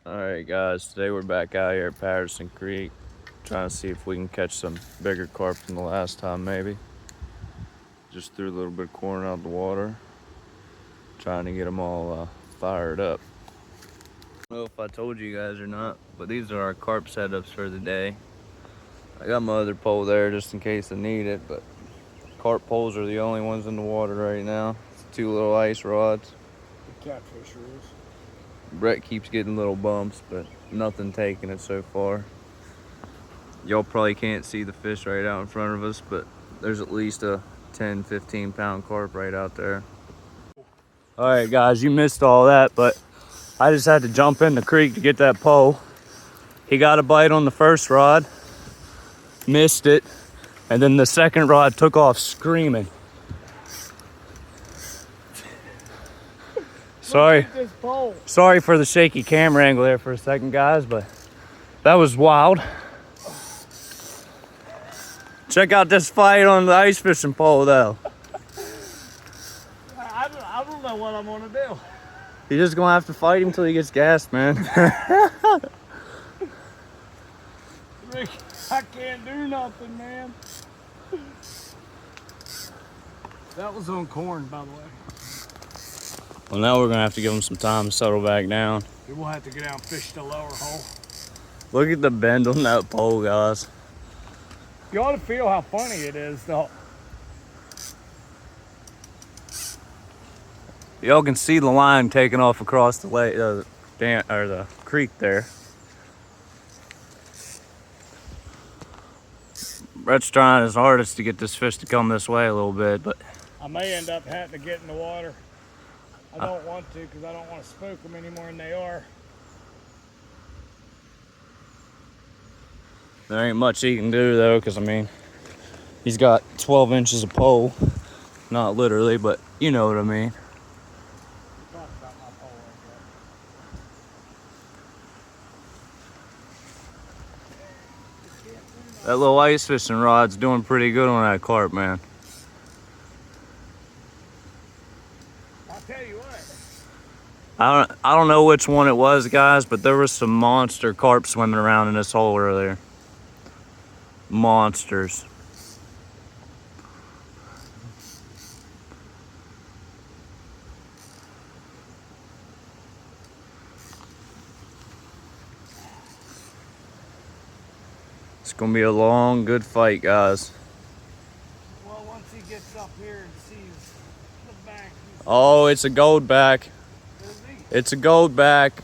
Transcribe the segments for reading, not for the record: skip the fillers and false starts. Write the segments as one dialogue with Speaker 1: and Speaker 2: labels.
Speaker 1: Alright guys, today we're back out here at Patterson Creek trying to see if we can catch some bigger carp than the last time maybe. Just threw a little bit of corn out of the water, trying to get them all fired up. I don't know if I told you guys or not, but these are our carp setups for the day. I got my other pole there just in case I need it, but carp poles are the only ones in the water right now. It's 2 little ice rods.
Speaker 2: The catfish rules.
Speaker 1: Brett keeps getting little bumps, but nothing taking it so far. Y'all probably can't see the fish right out in front of us, but there's at least a 10-15 pound carp right out there. All right guys, you missed all that, but I just had to jump in the creek to get that pole. He got a bite on the first rod, missed it, and then the second rod took off screaming. Sorry for the shaky camera angle there for a second, guys, but that was wild. Check out this fight on the ice fishing pole, though.
Speaker 2: I don't know what I'm gonna do.
Speaker 1: You're just gonna have to fight him till he gets gassed, man.
Speaker 2: Rick, I can't do nothing, man. That was on corn, by the way.
Speaker 1: Well, now we're gonna have to give him some time to settle back down.
Speaker 2: We'll have to get out and fish the lower hole.
Speaker 1: Look at the bend on that pole, guys.
Speaker 2: You ought to feel how funny it is, though.
Speaker 1: Y'all can see the line taking off across the lake, the creek there. Brett's trying his hardest to get this fish to come this way a little bit, but
Speaker 2: I may end up having to get in the water. I don't want to because I don't want to spook them any more than they are.
Speaker 1: there ain't much he can do though, because I mean, he's got 12 inches of pole. Not literally, but you know what I mean.
Speaker 2: Talk about my pole like that.
Speaker 1: That little ice fishing rod's doing pretty good on that carp, man.
Speaker 2: I'll tell you what.
Speaker 1: I don't know which one it was, guys, but there was some monster carp swimming around in this hole earlier. Monsters. It's gonna be a long, good fight, guys.
Speaker 2: Well, once he gets up here and sees the bank.
Speaker 1: Oh, it's a gold back. It's a gold back.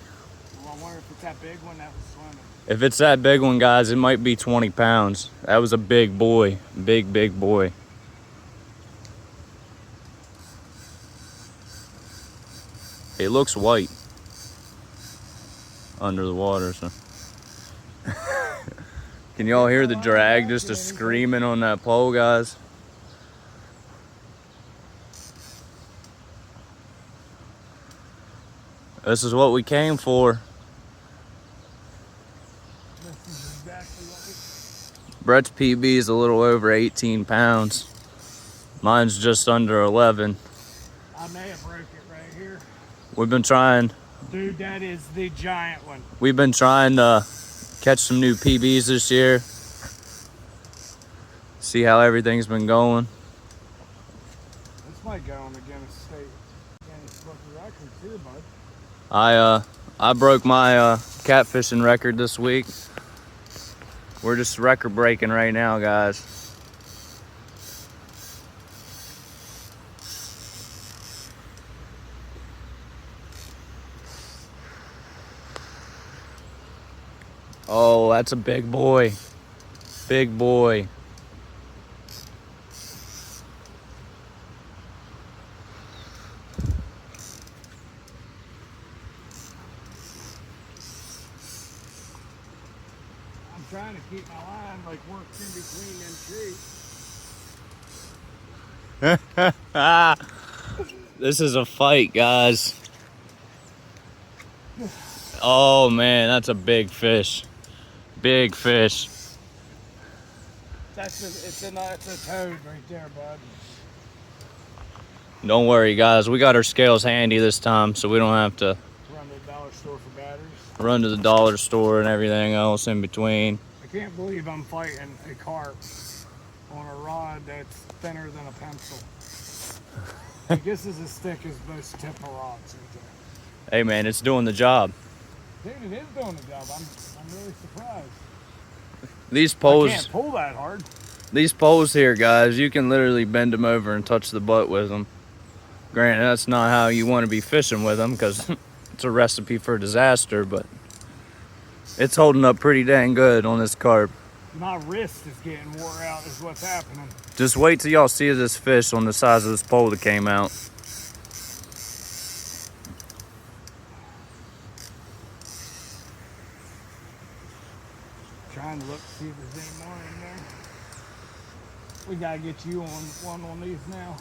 Speaker 2: Well, I wonder if it's that big one that was swimming.
Speaker 1: If it's that big one, guys, it might be 20 pounds. That was a big boy. Big boy. It looks white under the water, so. Can y'all hear the drag just a screaming on that pole, guys? This is what we came for.
Speaker 2: This is exactly what
Speaker 1: Brett's PB is a little over 18 pounds. Mine's just under 11.
Speaker 2: I may have broke it right here.
Speaker 1: We've been trying.
Speaker 2: Dude, that is the giant one.
Speaker 1: We've been trying to catch some new PBs this year. See how everything's been going.
Speaker 2: This might go on the Guinness Book of Records too, bud.
Speaker 1: I broke my catfishing record this week. We're just record breaking right now, guys. Oh, that's a big boy. Big boy.
Speaker 2: I'm trying to keep my line like worked in between them trees.
Speaker 1: This is a fight, guys. Oh man, that's a big fish. Big fish.
Speaker 2: It's a toad right there, bud.
Speaker 1: Don't worry, guys. We got our scales handy this time, so we don't have to.
Speaker 2: Run to the dollar store for batteries.
Speaker 1: run to the dollar store and everything else in between.
Speaker 2: I can't believe I'm fighting a carp on a rod that's thinner than a pencil. I guess it's as thick as most tipper rods.
Speaker 1: Hey man, it's doing the job.
Speaker 2: Dude, it is doing the job. I'm really surprised.
Speaker 1: These
Speaker 2: I
Speaker 1: poles,
Speaker 2: can't pull that hard.
Speaker 1: these poles here, guys, you can literally bend them over and touch the butt with them. Granted, that's not how you want to be fishing with them because it's a recipe for disaster, but it's holding up pretty dang good on this carp.
Speaker 2: My wrist is getting wore out is what's happening.
Speaker 1: Just wait till y'all see this fish on the size of this pole that came out.
Speaker 2: Trying to look to see if there's any more in there. We gotta get you on one on these now.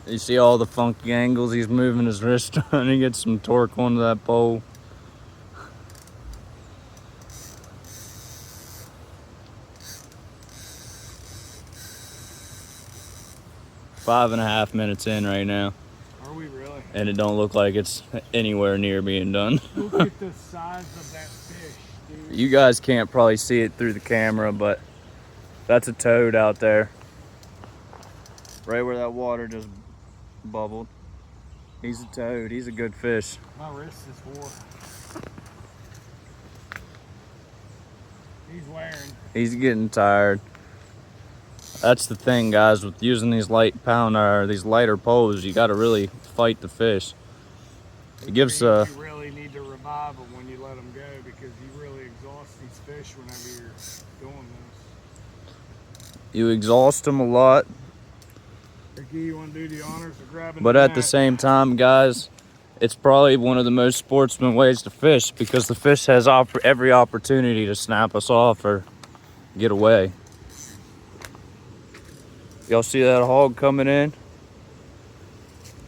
Speaker 1: You see all the funky angles he's moving his wrist trying to get some torque onto that pole. Five and a half minutes in right now.
Speaker 2: Are we really?
Speaker 1: And it don't look like it's anywhere near being done.
Speaker 2: Look at the size of that fish, dude.
Speaker 1: You guys can't probably see it through the camera, but that's a toad out there. Right where that water just bubbled. He's a toad. He's a good fish.
Speaker 2: My wrist is wore. He's wearing.
Speaker 1: He's getting tired. That's the thing, guys, with using these these lighter poles. You got to really fight the fish. It gives
Speaker 2: You really need to revive them when you let them go because you really exhaust these fish whenever you're doing this.
Speaker 1: you exhaust them a lot,
Speaker 2: Ricky, you want to do the honors of grabbing
Speaker 1: but
Speaker 2: the
Speaker 1: at
Speaker 2: net?
Speaker 1: the same time, guys, it's probably one of the most sportsman ways to fish because the fish has every opportunity to snap us off or get away. Y'all see that hog coming in?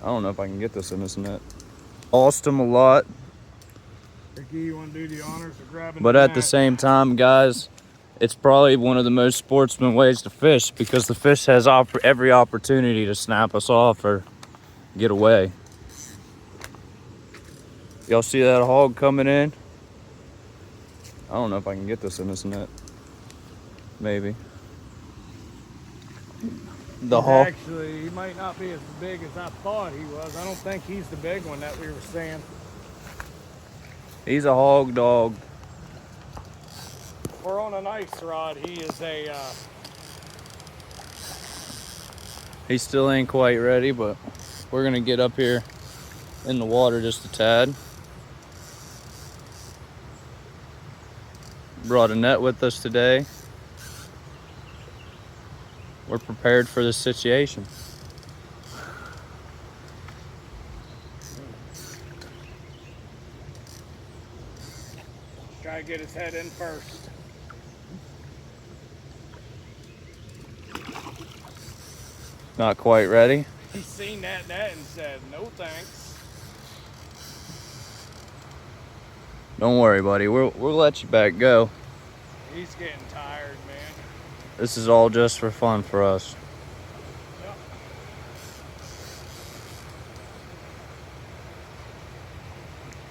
Speaker 1: I don't know if I can get this in this net. Lost him a lot,
Speaker 2: Ricky, you want to do the honors of grabbing
Speaker 1: but
Speaker 2: the
Speaker 1: at
Speaker 2: net?
Speaker 1: the same time, guys, it's probably one of the most sportsman ways to fish because the fish has every opportunity to snap us off or get away. Y'all see that hog coming in? I don't know if I can get this in this net. Maybe. The hog.
Speaker 2: Actually, he might not be as big as I thought he was. I don't think he's the big one that we were saying.
Speaker 1: He's a hog dog.
Speaker 2: We're on an ice rod. He is a.
Speaker 1: He still ain't quite ready, but we're gonna get up here in the water just a tad. Brought a net with us today. We're prepared for this situation.
Speaker 2: Try to get his head in first.
Speaker 1: Not quite ready.
Speaker 2: He's seen that net and said, no thanks.
Speaker 1: Don't worry, buddy. We'll let you back go.
Speaker 2: He's getting tired, man.
Speaker 1: This is all just for fun for us.
Speaker 2: Yep.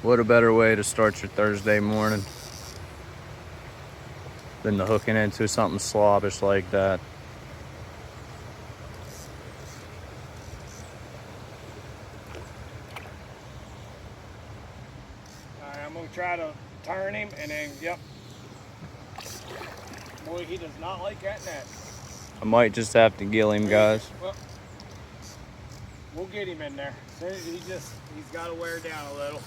Speaker 1: What a better way to start your Thursday morning than to hooking into something slobbish like that.
Speaker 2: All right, I'm gonna try to turn him and then, yep. Boy, he does not like that net.
Speaker 1: I might just have to gill him, guys.
Speaker 2: Well, we'll get him in there. He's got to wear down a little.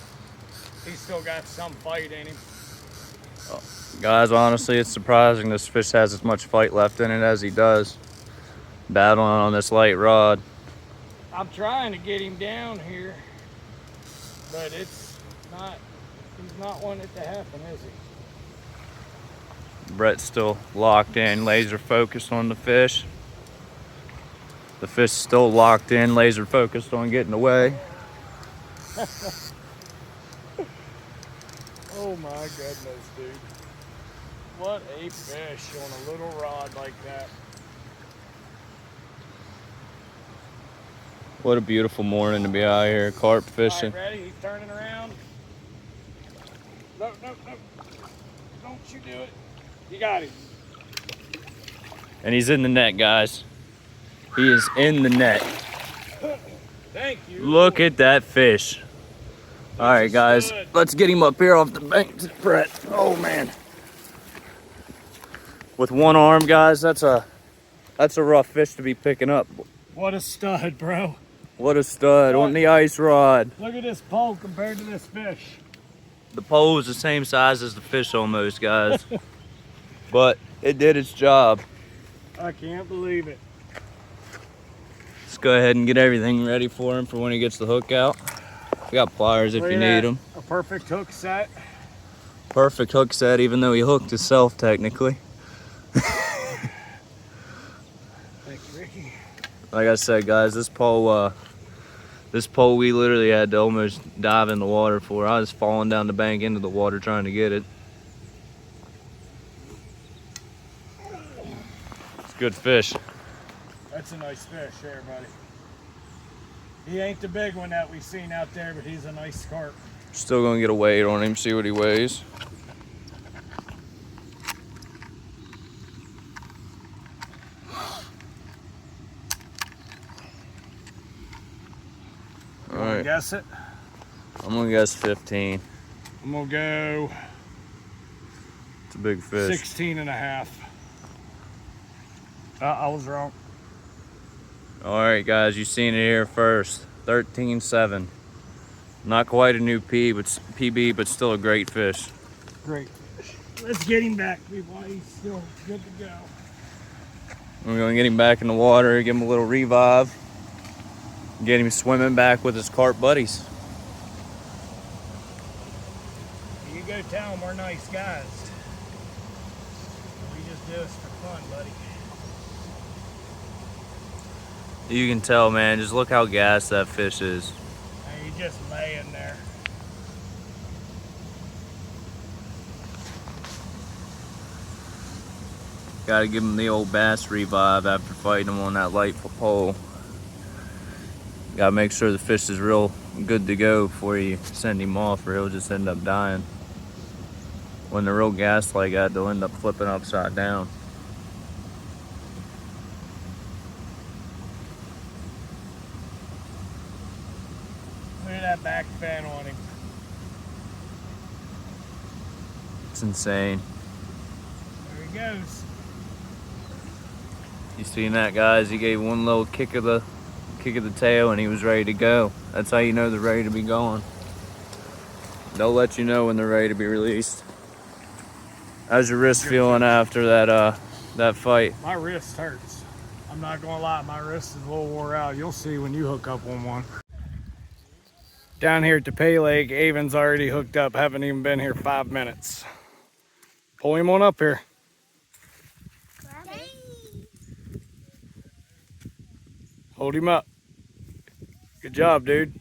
Speaker 2: He's still got some fight in him.
Speaker 1: Guys, honestly, it's surprising this fish has as much fight left in it as he does. Battling on this light rod.
Speaker 2: I'm trying to get him down here, but it's not, he's not wanting it to happen, is he?
Speaker 1: Brett's still locked in, laser focused on the fish. The fish is still locked in, laser focused on getting away.
Speaker 2: Oh my goodness, dude. What a fish on a little rod like that.
Speaker 1: What a beautiful morning to be out here carp fishing.
Speaker 2: All right, ready? He's turning around. No, no, no. Don't you do it. You got him.
Speaker 1: And he's in the net, guys. He is in the net.
Speaker 2: Thank you.
Speaker 1: Look at that fish. All right, guys, let's get him up here off the bank to Brett. Oh man. With one arm, guys, that's a rough fish to be picking up.
Speaker 2: What a stud, bro.
Speaker 1: What a stud on the ice rod.
Speaker 2: Look at this pole compared to this fish.
Speaker 1: The pole is the same size as the fish almost, guys. But it did its job.
Speaker 2: I can't believe it.
Speaker 1: Let's go ahead and get everything ready for him for when he gets the hook out. We got pliers if you need them.
Speaker 2: A perfect hook set.
Speaker 1: Perfect hook set, even though he hooked himself technically.
Speaker 2: Thank you, Ricky.
Speaker 1: Like I said, guys, this pole we literally had to almost dive in the water for. I was falling down the bank into the water trying to get it. It's good fish.
Speaker 2: That's a nice fish there, buddy. He ain't the big one that we've seen out there, but he's a nice carp.
Speaker 1: Still gonna get a weight on him, see what he weighs. All right.
Speaker 2: Guess it?
Speaker 1: I'm gonna guess 15.
Speaker 2: I'm gonna go
Speaker 1: It's a big fish.
Speaker 2: 16 and a half. I was wrong.
Speaker 1: All right, guys, you've seen it here first. 13.7. Not quite a new PB, but still a great fish.
Speaker 2: Great fish. Let's get him back while he's still good to go.
Speaker 1: We're gonna get him back in the water, give him a little revive, get him swimming back with his carp buddies.
Speaker 2: You go tell him we're nice guys. We just do this for fun, buddy.
Speaker 1: You can tell, man, just look how gassed that fish is.
Speaker 2: And he's just laying there.
Speaker 1: Gotta give him the old bass revive after fighting him on that light pole. Gotta make sure the fish is real good to go before you send him off, or he'll just end up dying. When they're real gassed like that, they'll end up flipping upside down.
Speaker 2: Look at that back fin on him.
Speaker 1: It's insane.
Speaker 2: There he goes.
Speaker 1: You seen that, guys? He gave one little kick of the tail and he was ready to go. That's how you know they're ready to be going. They'll let you know when they're ready to be released. How's your wrist feeling after that fight?
Speaker 2: My wrist hurts. I'm not gonna lie, my wrist is a little wore out. You'll see when you hook up on one. Down here at the Pay Lake, Avon's already hooked up. Haven't even been here 5 minutes. Pull him on up here. Hold him up. Good job, dude.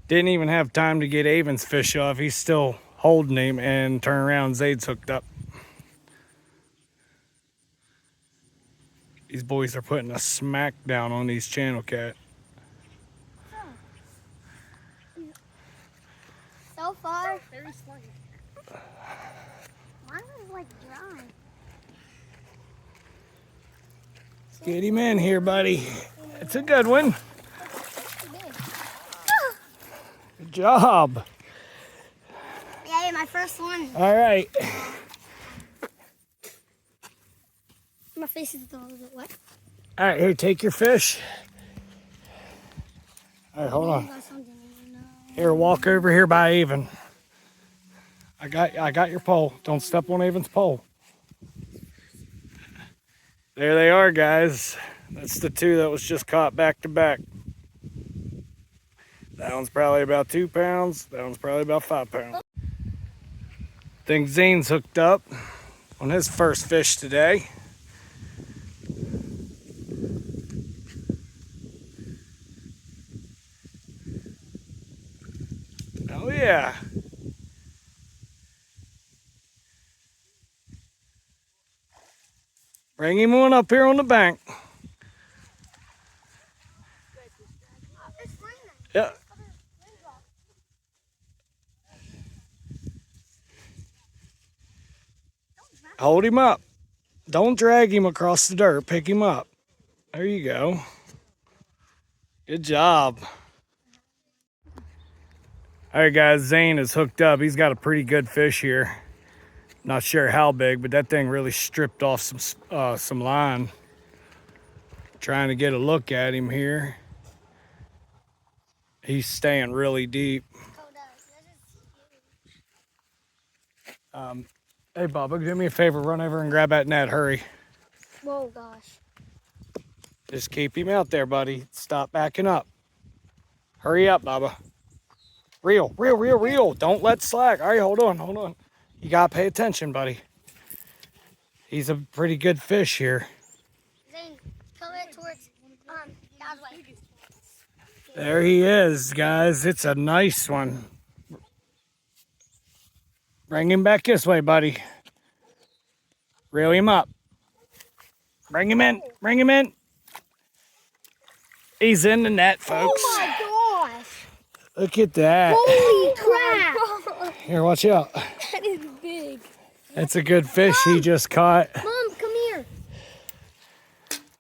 Speaker 2: Didn't even have time to get Avon's fish off. He's still holding him, and turn around, Zade's hooked up. These boys are putting a smack down on these channel cat.
Speaker 3: So far, very slight. Mine was like dry.
Speaker 2: Get him in here, buddy. It's a good one. Good job.
Speaker 3: Yeah, my first one.
Speaker 2: All right.
Speaker 3: My face is a little bit wet.
Speaker 2: All right, here, take your fish. All right, hold on. Here, walk over here by Avon. I got your pole. Don't step on Avon's pole. There they are, guys. That's the two that was just caught back to back. That one's probably about 2 pounds. That one's probably about 5 pounds. Think Zane's hooked up on his first fish today. Oh yeah. Bring him on up here on the bank.
Speaker 3: It's raining.
Speaker 2: Yeah. Hold him up. Don't drag him across the dirt. Pick him up. There you go. Good job. All right, guys, Zane is hooked up. He's got a pretty good fish here. Not sure how big, but that thing really stripped off some line. Trying to get a look at him here. He's staying really deep. Hey, Bubba, do me a favor. Run over and grab that net. Hurry.
Speaker 3: Whoa, gosh.
Speaker 2: Just keep him out there, buddy. Stop backing up. Hurry up, Bubba. Reel. Don't let slack. All right, hold on. You got to pay attention, buddy. He's a pretty good fish here.
Speaker 3: Zane, come it towards Dad's way.
Speaker 2: There he is, guys. It's a nice one. Bring him back this way, buddy. Reel him up. Bring him in. He's in the net, folks.
Speaker 3: Oh my gosh.
Speaker 2: Look at that.
Speaker 3: Holy crap.
Speaker 2: Here, watch out.
Speaker 3: That is big.
Speaker 2: That's a good fish he just caught.
Speaker 3: Mom, come here.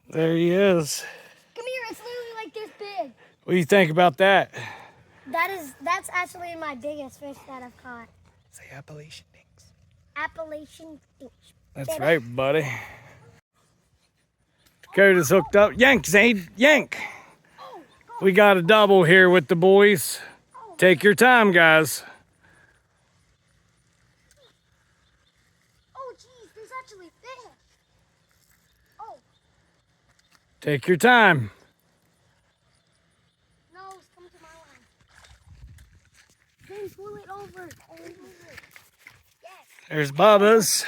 Speaker 2: There he is.
Speaker 3: Come here. It's literally like this big.
Speaker 2: What do you think about that?
Speaker 3: That's actually my biggest fish that I've caught.
Speaker 2: Say Appalachian Dinks.
Speaker 3: Appalachian Dinks.
Speaker 2: That's right, buddy. Dakota's hooked up. Yank, Zane, yank. We got a double here with the boys. Take your time, guys.
Speaker 3: Oh, geez, there's actually fish. Oh,
Speaker 2: Take your time.
Speaker 3: no, it's coming to my line. Then pull it over. Yes.
Speaker 2: There's Bubba's.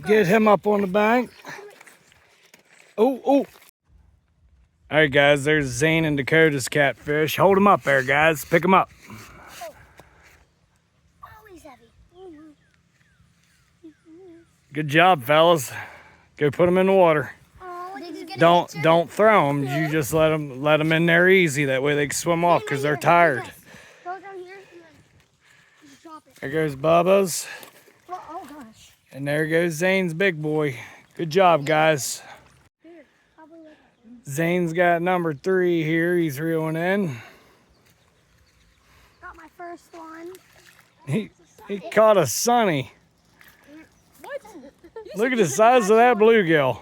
Speaker 2: Get him up on the bank. Oh. All right, guys, there's Zane and Dakota's catfish. Hold him up there, guys. Pick him up.
Speaker 3: Oh, he's heavy.
Speaker 2: Good job, fellas. Go put him in the water.
Speaker 3: Oh, did you get
Speaker 2: Don't throw them. You just let them in there easy. That way they can swim off because they're tired.
Speaker 3: Go down here and then just drop it.
Speaker 2: There goes Bubba's.
Speaker 3: Oh gosh.
Speaker 2: And there goes Zane's big boy. Good job, guys.
Speaker 3: Here, probably like
Speaker 2: Zane's got number 3 here. He's reeling in.
Speaker 3: got my first one.
Speaker 2: He caught a sunny.
Speaker 4: What?
Speaker 2: Look at the size of that bluegill.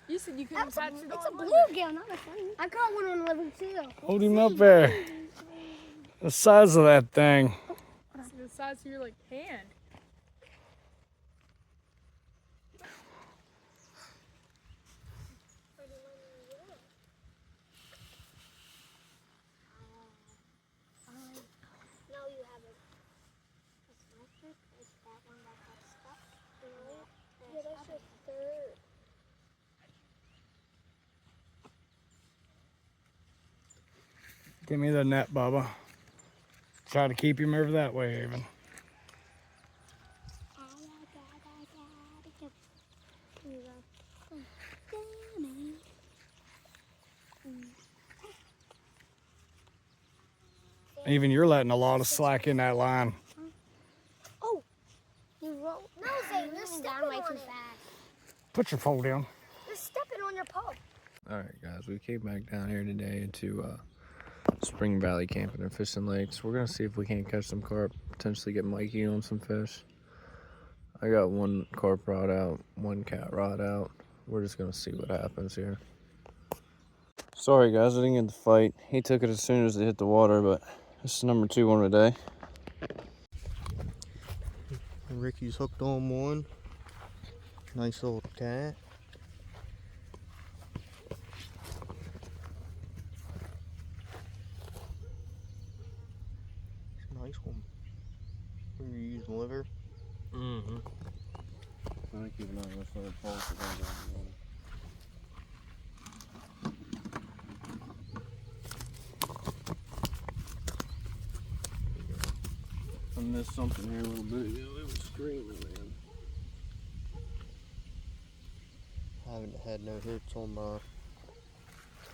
Speaker 4: You said you couldn't catch it
Speaker 3: It's a
Speaker 4: on one.
Speaker 3: bluegill, not a funny. I caught one on level 2.
Speaker 2: Hold him up there. The size of that thing.
Speaker 4: It's the size of your like hand.
Speaker 3: No, you haven't. That's my trick. It's that one that got stuck. Yeah, that's your third.
Speaker 2: Give me the net, Bubba. Try to keep him over that way, even. Even you're letting a lot of slack in that line.
Speaker 3: Oh, you roll. No, Zane, you're stepping way too fast.
Speaker 2: Put your pole down.
Speaker 3: You're stepping on your pole.
Speaker 1: All right, guys, we came back down here today to Spring Valley camping and fishing lakes. We're gonna see if we can't catch some carp, potentially get Mikey on some fish. I got one carp rod out, one cat rod out. We're just gonna see what happens here. Sorry guys, I didn't get the fight. He took it as soon as it hit the water, but this is number 2 one today.
Speaker 5: Ricky's hooked on one. Nice little cat. It's a nice one. We were using liver.
Speaker 1: Mm-hmm. I'm keep an eye on this other pulse. I missed something here a little bit ago. It was screaming, man.
Speaker 5: I haven't had no hits on my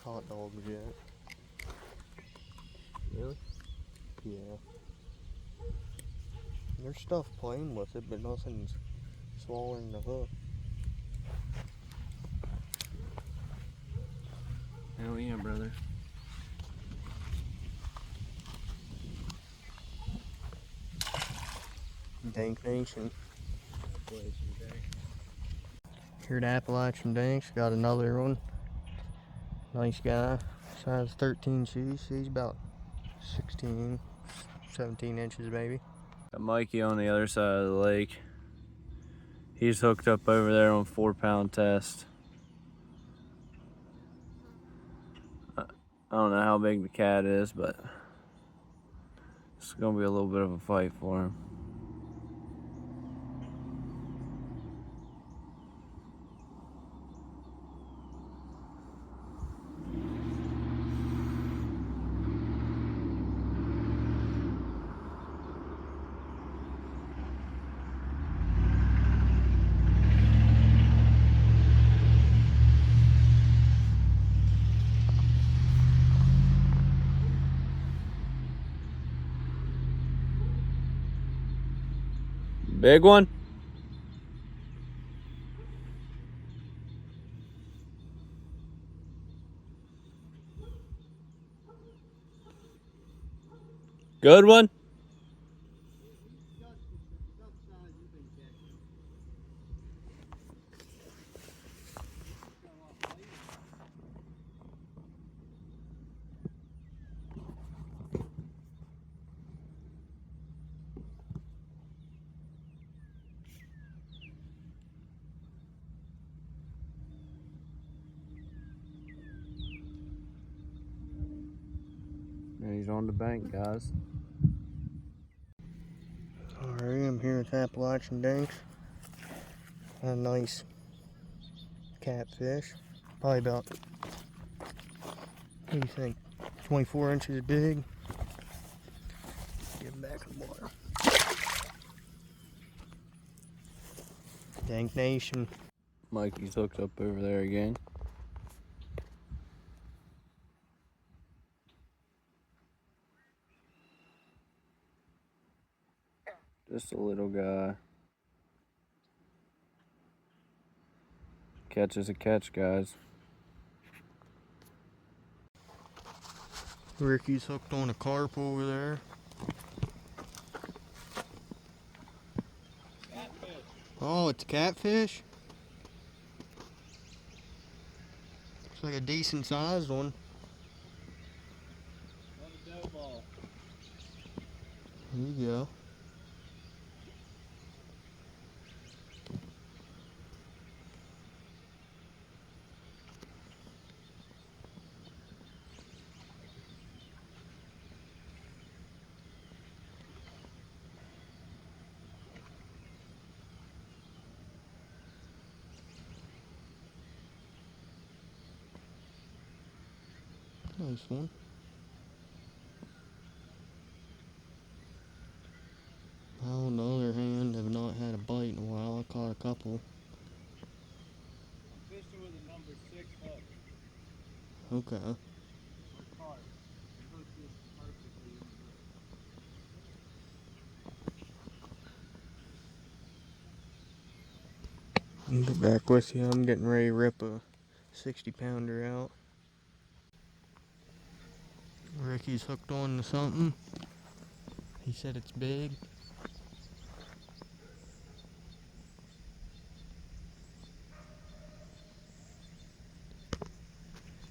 Speaker 5: hot dogs yet. Yeah. There's stuff playing with it, but nothing's swallowing the hook.
Speaker 1: Hell yeah, brother.
Speaker 5: Dank Nation. Here at Appalachian Danks, got another one. Nice guy, size 13 He's about 16, 17 inches maybe.
Speaker 1: Got Mikey on the other side of the lake. He's hooked up over there on 4-pound test. I don't know how big the cat is, but it's gonna be a little bit of a fight for him. Big one? Good one? And he's on the bank, guys.
Speaker 5: Alright, I'm here at Appalachian Danks. A nice catfish. Probably about, what do you think, 24 inches big. Get him back in the water. Dank Nation.
Speaker 1: Mikey's hooked up over there again. Just a little guy. Catch is a catch, guys.
Speaker 5: Ricky's hooked on a carp over there.
Speaker 2: Catfish.
Speaker 5: Oh, it's a catfish? Looks like a decent sized one.
Speaker 2: Another dough ball.
Speaker 5: There you go. Nice one. I, on the other hand, have not had a bite in a while. I caught a couple.
Speaker 2: I'm fishing with a number 6 hook.
Speaker 5: Okay.
Speaker 2: Carp. The hook is perfectly in the hook.
Speaker 5: I'll be back with you. I'm getting ready to rip a 60-pounder out. Ricky's hooked on to something. He said it's big.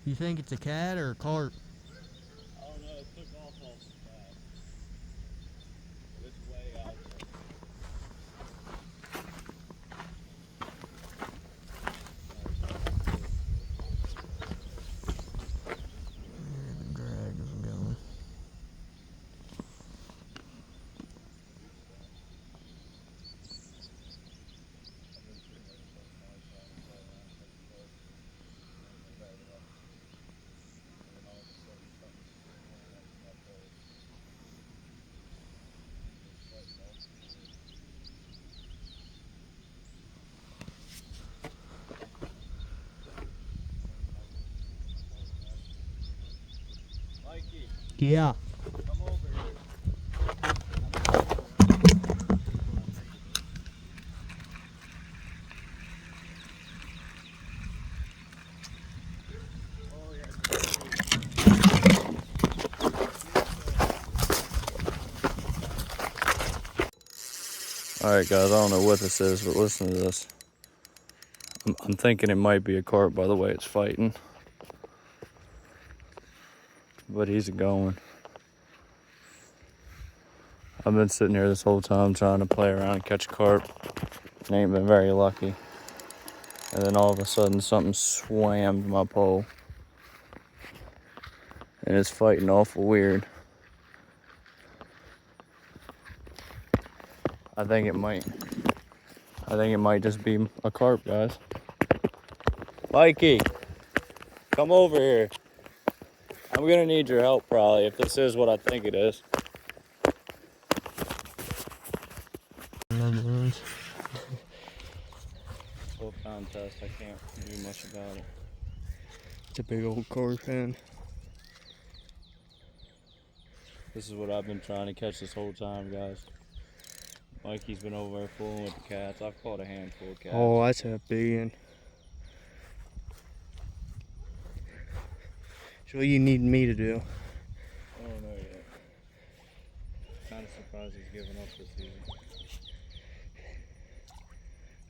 Speaker 5: You think it's a cat or a carp?
Speaker 2: I don't know, it took off the back. But it's way out there.
Speaker 5: The drag is going.
Speaker 2: Mikey,
Speaker 5: Yeah.
Speaker 2: come over here.
Speaker 1: Alright guys, I don't know what this is, but listen to this. I'm thinking it might be a carp by the way it's fighting. But he's going. I've been sitting here this whole time trying to play around and catch carp. And ain't been very lucky. And then all of a sudden something swammed my pole. And it's fighting awful weird. I think it might just be a carp, guys. Mikey, come over here. I'm gonna need your help probably if this is what I think it is. Full contest, I can't do much about it.
Speaker 5: It's a big old carpin.
Speaker 1: This is what I've been trying to catch this whole time, guys. Mikey's been over there fooling with the cats. I've caught a handful of cats.
Speaker 5: Oh, that's a big one. So what you need me to do?
Speaker 1: I don't know yet. Kind of surprised he's giving up this season.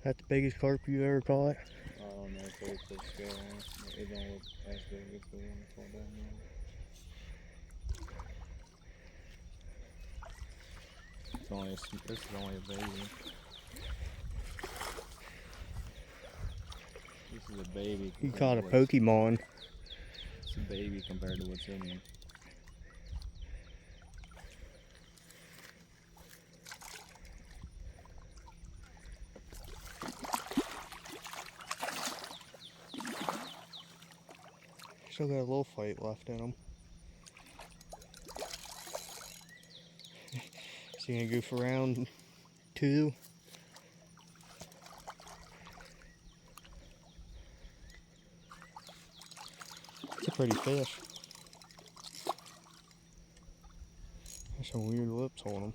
Speaker 5: That the biggest carp you ever caught?
Speaker 1: I don't know if they put scale on it. It don't look as big as the one that fall down there. This is only a baby. This is a baby.
Speaker 5: You caught a Pokemon.
Speaker 1: It's a baby compared to what's in here.
Speaker 5: Still got a little fight left in them. So you gonna go for round 2? It's a pretty fish. There's some weird lips on them.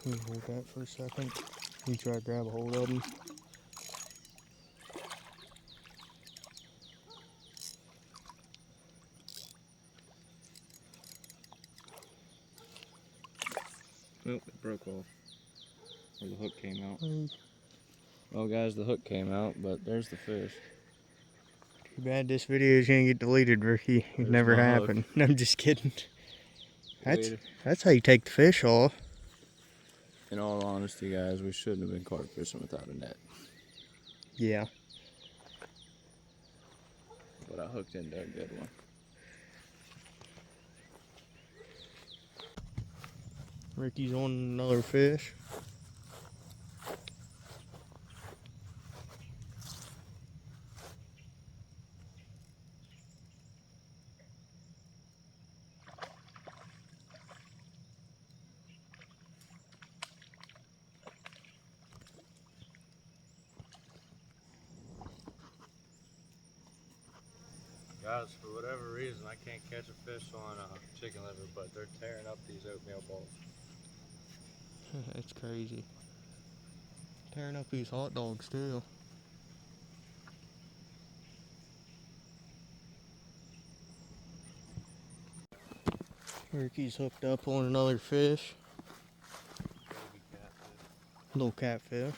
Speaker 5: Let me hold that for a second. You try to grab a hold of them.
Speaker 1: Oh, it broke off. Or the hook came out. Well guys, the hook came out, but there's the fish.
Speaker 5: Too bad this video is gonna get deleted, Ricky. It
Speaker 1: There's
Speaker 5: never
Speaker 1: my hook.
Speaker 5: happened. I'm just kidding.
Speaker 1: Later.
Speaker 5: That's how you take the fish off.
Speaker 1: In all honesty, guys, we shouldn't have been carp fishing without a net.
Speaker 5: Yeah.
Speaker 1: But I hooked into a good one.
Speaker 5: Ricky's on another fish.
Speaker 1: Guys, for whatever reason, I can't catch a fish on chicken liver, but they're tearing up these oatmeal balls.
Speaker 5: That's crazy. Tearing up these hot dogs too. Ricky's hooked up on another fish.
Speaker 1: Baby catfish.
Speaker 5: Little catfish.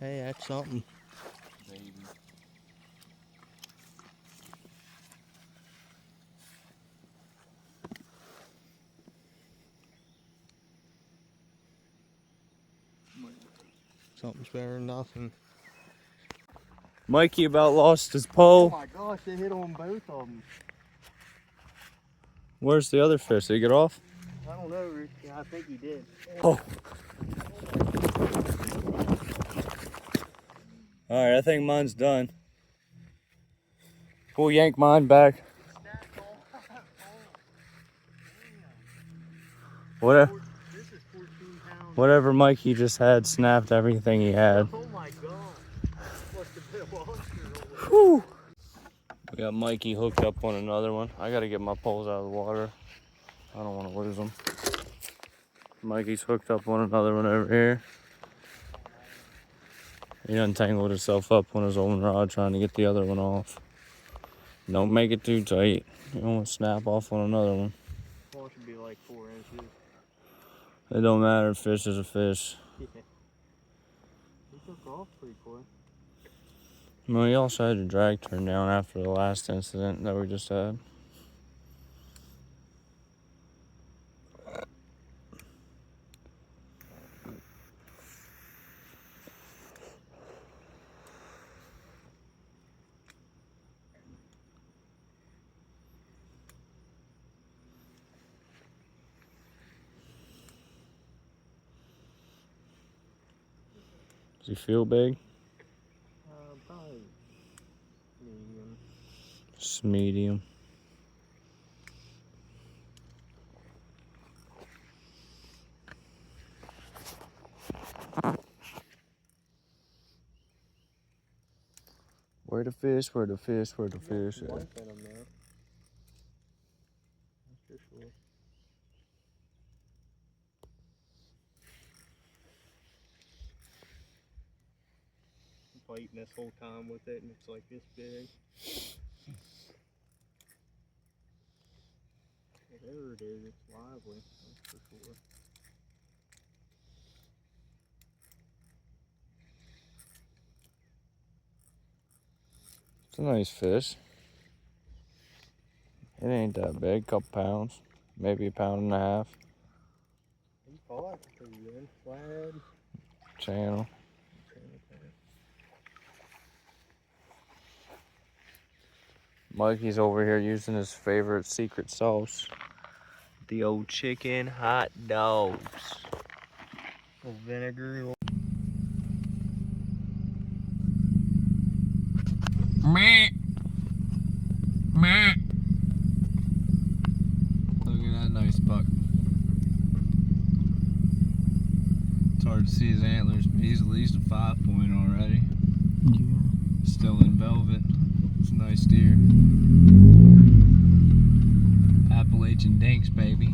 Speaker 5: Hey, that's something.
Speaker 1: Baby.
Speaker 5: Something's better than nothing.
Speaker 1: Mikey about lost his
Speaker 5: Oh
Speaker 1: pole.
Speaker 5: my gosh, they hit on both of them.
Speaker 1: Where's the other fish? Did he get off?
Speaker 5: I don't know, Ricky. I think he did.
Speaker 1: Oh. Alright, I think mine's done. We'll yank mine back. Whatever,
Speaker 5: This is 14 pounds.
Speaker 1: whatever Mikey just had snapped everything he had.
Speaker 5: Oh my god. Must have been a lobster.
Speaker 1: Whew. We got Mikey hooked up on another one. I gotta get my poles out of the water. I don't want to lose them. Mikey's hooked up on another one over here. He untangled himself up on his own rod trying to get the other one off. Don't make it too tight. You don't want to snap off on another one.
Speaker 5: Well, it should be like 4 inches.
Speaker 1: It don't matter. A fish is a fish.
Speaker 5: Yeah. He took off pretty quick.
Speaker 1: Well, you also had your drag turn down after the last incident that we just had. Does he feel big?
Speaker 5: Probably medium.
Speaker 1: Just medium. Where the fish? Where the fish? Where the fish?
Speaker 5: Some life in 'em now. That's for sure. Biting this whole time with it, and it's like this big. Whatever it is, it's lively. That's for sure.
Speaker 1: It's a nice fish. It ain't that big, couple pounds, maybe a pound and a half.
Speaker 5: He fought pretty good. Flat.
Speaker 1: Channel. Mikey's over here using his favorite secret sauce. The old chicken hot dogs.
Speaker 5: A little vinegar.
Speaker 2: Meh. Meh. Look at that nice buck. It's hard to see his antlers, but he's at least a 5-point already.
Speaker 5: Yeah.
Speaker 2: Still in velvet. It's a nice deer. Appalachian dinks, baby.